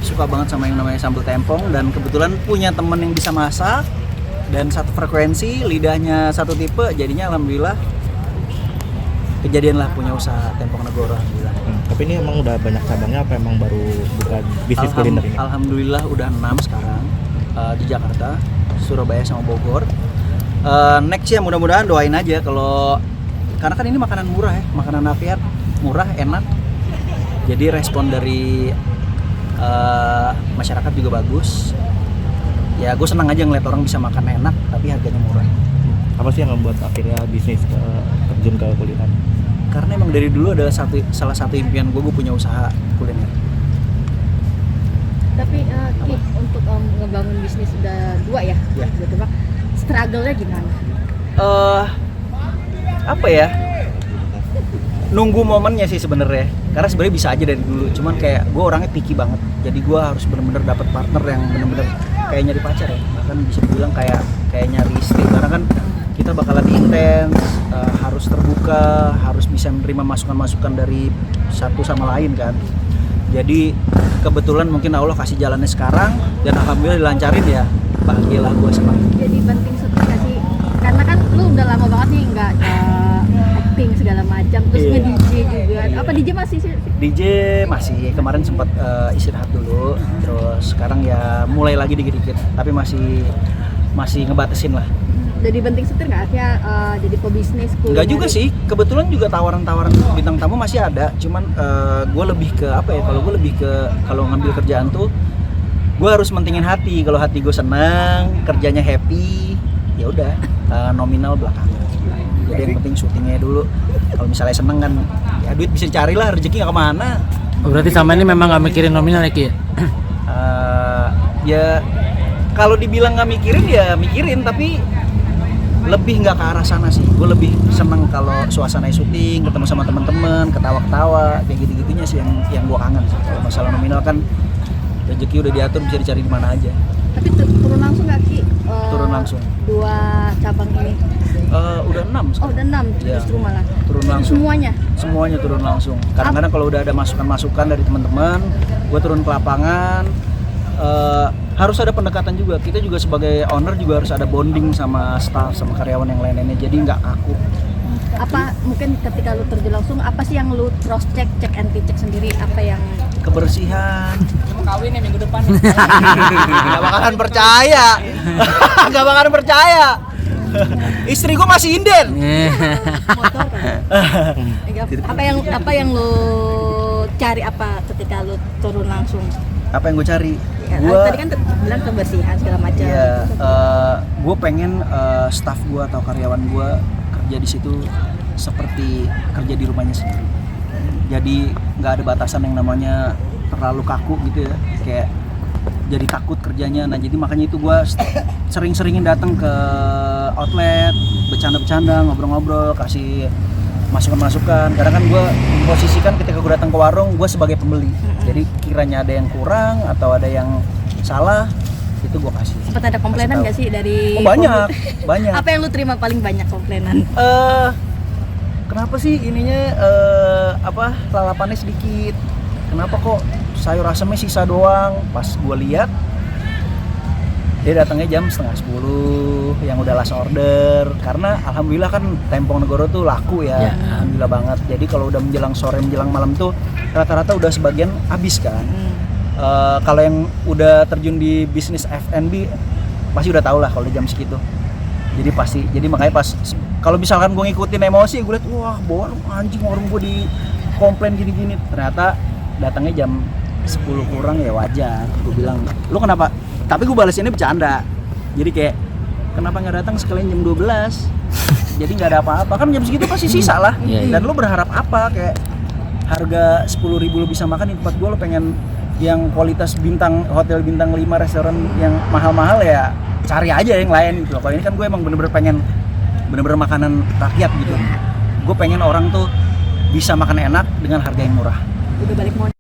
suka banget sama yang namanya sambal tempong, dan kebetulan punya temen yang bisa masak dan satu frekuensi, lidahnya satu tipe, jadinya alhamdulillah kejadian lah punya usaha Tempong Negoro, alhamdulillah. Tapi ini emang udah banyak cabangnya apa emang baru buka bisnis kuliner ini? Alhamdulillah udah 6 sekarang di Jakarta, Surabaya sama Bogor. Next ya mudah-mudahan doain aja kalau karena kan ini makanan murah ya, makanan rakyat, murah, enak. Jadi respon dari masyarakat juga bagus. Ya gue senang aja ngeliat orang bisa makan enak tapi harganya murah. Apa sih yang membuat akhirnya bisnis terjun ke kuliner? Karena emang dari dulu adalah salah satu impian gue punya usaha kuliner. Tapi Ki, untuk ngebangun bisnis udah 2 ya? Ya. Gitu, Pak. Struggle-nya gimana? Apa ya? Nunggu momennya sih sebenarnya. Karena sebenarnya bisa aja dari dulu. Cuman kayak gue orangnya picky banget. Jadi gue harus benar-benar dapat partner yang benar-benar kayak nyari pacar ya. Bahkan bisa dibilang kayak nyari istri. Karena kan kita bakalan intens, harus terbuka, harus bisa menerima masukan-masukan dari satu sama lain kan. Jadi kebetulan mungkin Allah kasih jalannya sekarang dan alhamdulillah dilancarin ya, bahagialah gue sama. Jadi banting setir nggak sih? Karena kan lu udah lama banget nih nggak acting segala macam, terus Iya. nge-DJ juga. Apa DJ masih sih? DJ masih, kemarin sempat istirahat dulu, terus sekarang ya mulai lagi dikit-dikit, tapi masih ngebatasin lah. Jadi banting setir nggak akhirnya jadi pebisnis kuliner? Enggak juga sih, kebetulan juga tawaran-tawaran bintang tamu masih ada, cuman gue lebih ke apa ya, kalau ngambil kerjaan tuh gue harus mentingin hati. Kalau hati gue senang, kerjanya happy, ya udah nominal belakangan. Jadi yang penting syutingnya dulu. Kalau misalnya seneng kan, ya duit bisa dicari lah, rezeki nggak kemana. Oh, berarti sama ini memang nggak mikirin nominal ya Ki? Ya kalau dibilang nggak mikirin ya mikirin, tapi lebih nggak ke arah sana sih. Gue lebih seneng kalau suasana syuting, ketemu sama teman-teman, ketawa-ketawa, kayak gitu-gitunya sih yang gue kangen sih. Kalau masalah nominal kan rezeki udah diatur, bisa dicari di mana aja. Tapi turun langsung nggak Ki? Turun langsung. 2 cabang ini? Udah 6 Oh sekarang. udah 6 Ya. justru malah? Turun langsung. Semuanya? Turun langsung. Kadang-kadang kalau udah ada masukan-masukan dari teman-teman, gue turun ke lapangan. Harus ada pendekatan juga. Kita juga sebagai owner juga harus ada bonding sama staff, sama karyawan yang lain-lainnya. Jadi nggak kaku. Apa mungkin ketika lu terjun langsung, apa sih yang lu cross check anti check sendiri? Apa yang Kebersihan. Mau kawin nih minggu depan. Nggak bakalan percaya. Nggak bakalan percaya. Istri gue masih inden. motor kan? Apa yang lu cari apa ketika lu turun langsung? Apa yang gue cari? Ya, Gua, tadi kan bilang kebersihan segala macam. iya, gue pengen staff gue atau karyawan gue kerja di situ seperti kerja di rumahnya sendiri. Jadi nggak ada batasan yang namanya terlalu kaku gitu ya, kayak jadi takut kerjanya. Nah jadi makanya itu gue sering-seringin datang ke outlet, bercanda-bercanda, ngobrol-ngobrol, kasih masukan-masukan. Karena kan gue posisikan ketika gue datang ke warung, gue sebagai pembeli. Jadi kiranya ada yang kurang atau ada yang salah, itu gue kasih. Sempat ada komplainan nggak sih dari? Oh, banyak. Apa yang lu terima paling banyak komplainan? Kenapa sih ininya lalapannya sedikit? Kenapa kok sayur asemnya sisa doang? Pas gue lihat dia datangnya jam 9:30 yang udah last order. Karena alhamdulillah kan Tempong Negoro tuh laku ya, alhamdulillah banget. Jadi kalau udah menjelang sore menjelang malam tuh rata-rata udah sebagian habis kan. Kalau yang udah terjun di bisnis F&B pasti udah tau lah kalau jam segitu. Jadi makanya pas kalau misalkan gue ngikutin emosi, gue liat wah bawa anjing warung gue di komplain gini-gini. Ternyata datangnya jam 10 kurang, ya wajar. Gue bilang, lu kenapa? Tapi gue balesinnya bercanda. Jadi kayak kenapa nggak datang sekalian jam 12? Jadi nggak ada apa-apa. Kan jam segitu pasti sisa lah. Dan lu berharap apa? Kayak harga 10.000 lu bisa makan di tempat gue, lu pengen yang kualitas hotel bintang 5, restoran yang mahal-mahal, ya cari aja yang lain gitu. Kalau ini kan gue emang bener-bener pengen bener-bener makanan rakyat gitu. Gue pengen orang tuh bisa makan enak dengan harga yang murah. Udah balik modal.